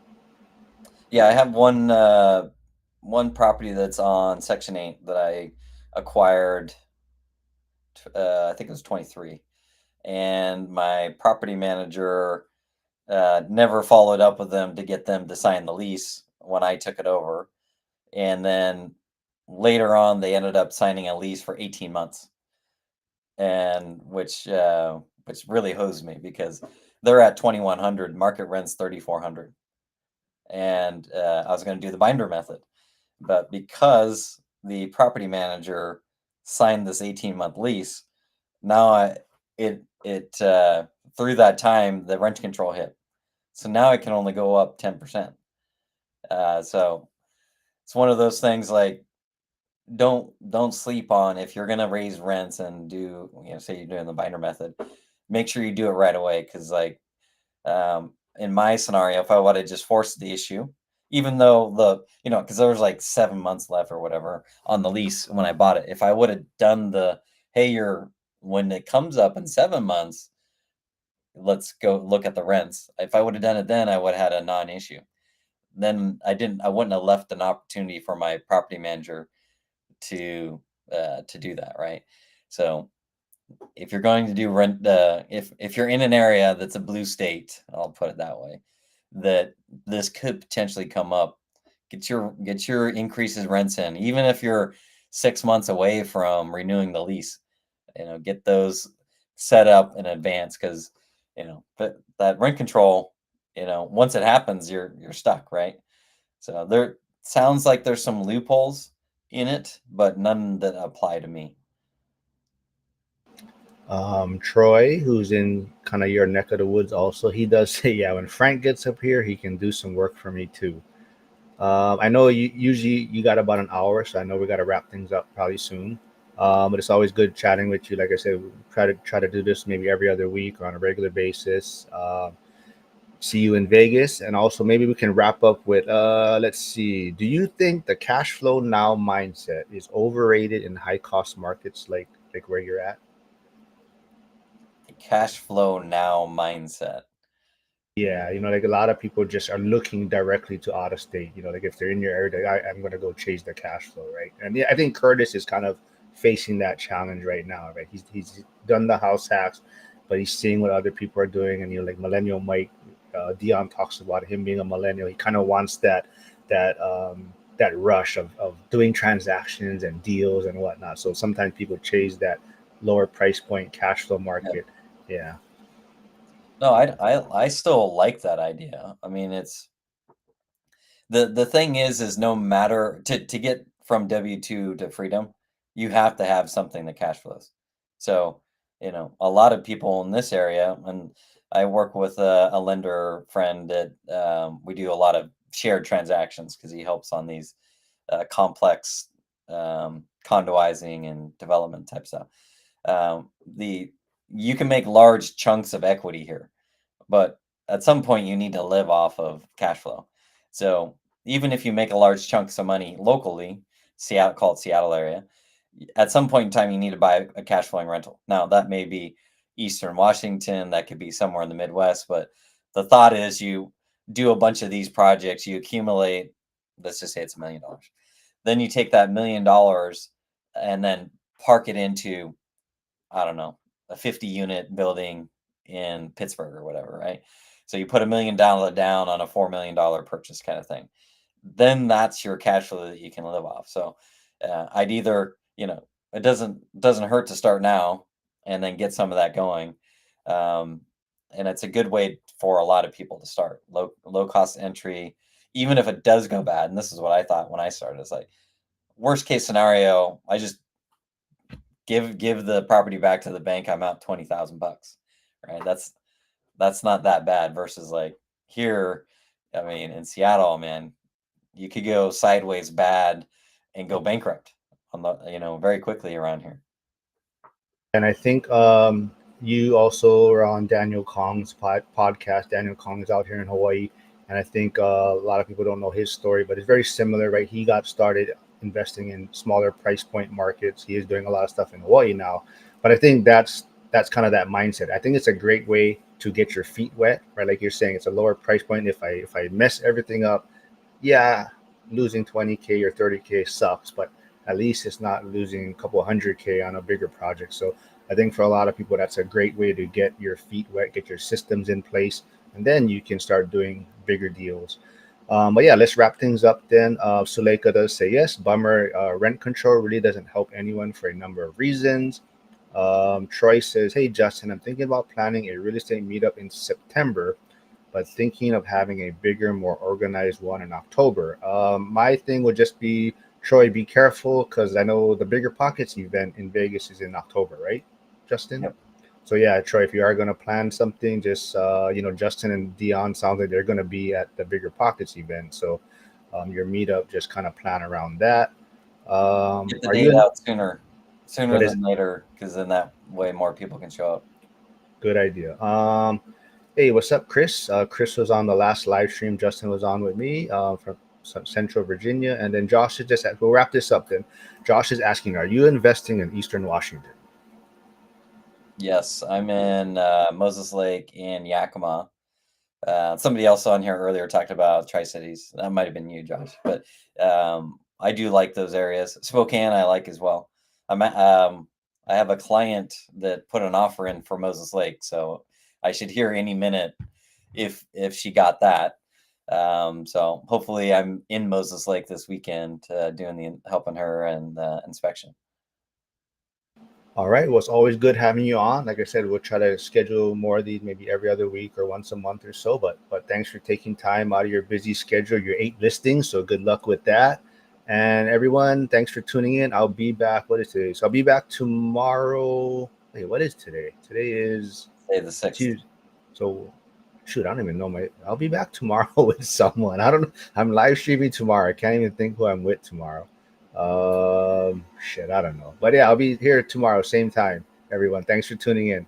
B: Yeah, I have one property that's on Section 8 that I acquired. I think it was 23. and my property manager never followed up with them to get them to sign the lease when I took it over. And then later on, they ended up signing a lease for 18 months, and which really hosed me because they're at 2,100, market rent's 3,400, and I was going to do the binder method, but because the property manager signed this 18-month lease, now it through that time the rent control hit, so now it can only go up 10%. So it's one of those things like don't sleep on if you're gonna raise rents and do, say you're doing the binder method, make sure you do it right away. Because like in my scenario, if I would have just forced the issue, even though because there was like 7 months left or whatever on the lease when I bought it, if I would have done the, hey, you're when it comes up in 7 months, let's go look at the rents. If I would have done it then, I would have had a non-issue. Then I wouldn't have left an opportunity for my property manager to to do that, right? So if you're going to do rent, if you're in an area that's a blue state, I'll put it that way, that this could potentially come up, get your increases rents in, even if you're 6 months away from renewing the lease. Get those set up in advance, because but that rent control, once it happens, you're stuck, right? So there sounds like there's some loopholes in it, but none that apply to me.
A: Troy, who's in kind of your neck of the woods, also, he does say, yeah, when Frank gets up here, he can do some work for me too. I know usually you got about an hour, so I know we got to wrap things up probably soon. But it's always good chatting with you. Like I said, we try to do this maybe every other week or on a regular basis. See you in Vegas, and also maybe we can wrap up with let's see. Do you think the cash flow now mindset is overrated in high cost markets like where you're at?
B: The cash flow now mindset.
A: Yeah, like a lot of people just are looking directly to out of state. Like if they're in your area, I'm going to go chase the cash flow, right? And yeah, I think Curtis is kind of facing that challenge right now, right? He's done the house hacks, but he's seeing what other people are doing, and like Millennial Mike, Dion talks about him being a millennial. He kind of wants that rush of doing transactions and deals and whatnot. So sometimes people chase that lower price point cash flow
B: Yeah.
A: market. Yeah.
B: No, I still like that idea. I mean, it's the thing is no matter to get from W-2 to freedom, you have to have something that cash flows. So, a lot of people in this area, and I work with a lender friend that we do a lot of shared transactions because he helps on these complex condoizing and development type stuff. The You can make large chunks of equity here, but at some point you need to live off of cash flow. So even if you make a large chunks of money locally, Seattle, call it Seattle area, at some point in time you need to buy a cash flowing rental. Now that may be Eastern Washington, that could be somewhere in the Midwest, but the thought is you do a bunch of these projects, you accumulate, let's just say it's $1 million. Then you take that $1 million and then park it into, I don't know, a 50-unit building in Pittsburgh or whatever, right? So you put $1 million down on a $4 million purchase kind of thing. Then that's your cash flow that you can live off. So I'd either, it doesn't hurt to start now and then get some of that going. Um, and it's a good way for a lot of people to start. Low cost entry, even if it does go bad. And this is what I thought when I started. It's like worst case scenario, I just give the property back to the bank. I'm out $20,000, right? That's not that bad versus like here. I mean, in Seattle, man, you could go sideways bad and go bankrupt on the very quickly around here.
A: And I think you also are on Daniel Kong's podcast. Daniel Kong is out here in Hawaii, and I think a lot of people don't know his story, but it's very similar, right? He got started investing in smaller price point markets. He is doing a lot of stuff in Hawaii now, but I think that's kind of that mindset. I think it's a great way to get your feet wet, right? Like you're saying, it's a lower price point. If I mess everything up, yeah, losing 20K or 30K sucks, but at least it's not losing a couple 100K on a bigger project. So I think for a lot of people, that's a great way to get your feet wet, get your systems in place, and then you can start doing bigger deals. But yeah, let's wrap things up then. Suleika does say yes. Bummer. Rent control really doesn't help anyone for a number of reasons. Troy says, "Hey Justin, I'm thinking about planning a real estate meetup in September, but thinking of having a bigger, more organized one in October." My thing would just be, Troy, be careful because I know the Bigger Pockets event in Vegas is in October, right, Justin?
B: Yep.
A: So yeah, Troy, if you are going to plan something, just Justin and Dion sounds like they're going to be at the Bigger Pockets event. So your meetup, just kind of plan around that.
B: Get the
A: Are you
B: date
A: in?
B: out sooner
A: What is
B: than later, because then that way more people can show up.
A: Good idea. Hey, what's up, Chris? Chris was on the last live stream. Justin was on with me from Central Virginia, and then Josh is just. We'll wrap this up then. Josh is asking, "Are you investing in Eastern Washington?"
B: Yes, I'm in Moses Lake and Yakima. Somebody else on here earlier talked about Tri-Cities. That might have been you, Josh, but I do like those areas. Spokane, I like as well. I have a client that put an offer in for Moses Lake, so I should hear any minute if she got that. So hopefully, I'm in Moses Lake this weekend, doing helping her and inspection.
A: All right. Well, it's always good having you on. Like I said, we'll try to schedule more of these, maybe every other week or once a month or so. But thanks for taking time out of your busy schedule, your 8 listings. So good luck with that. And everyone, thanks for tuning in. I'll be back. What is today? So I'll be back tomorrow. Wait, what is today? Today is
B: Say the 6th.
A: Tuesday. So shoot, I don't even know my. I'll be back tomorrow with someone. I don't know. I'm live streaming tomorrow. I can't even think who I'm with tomorrow. Shit, I don't know. But yeah, I'll be here tomorrow, same time. Everyone, thanks for tuning in.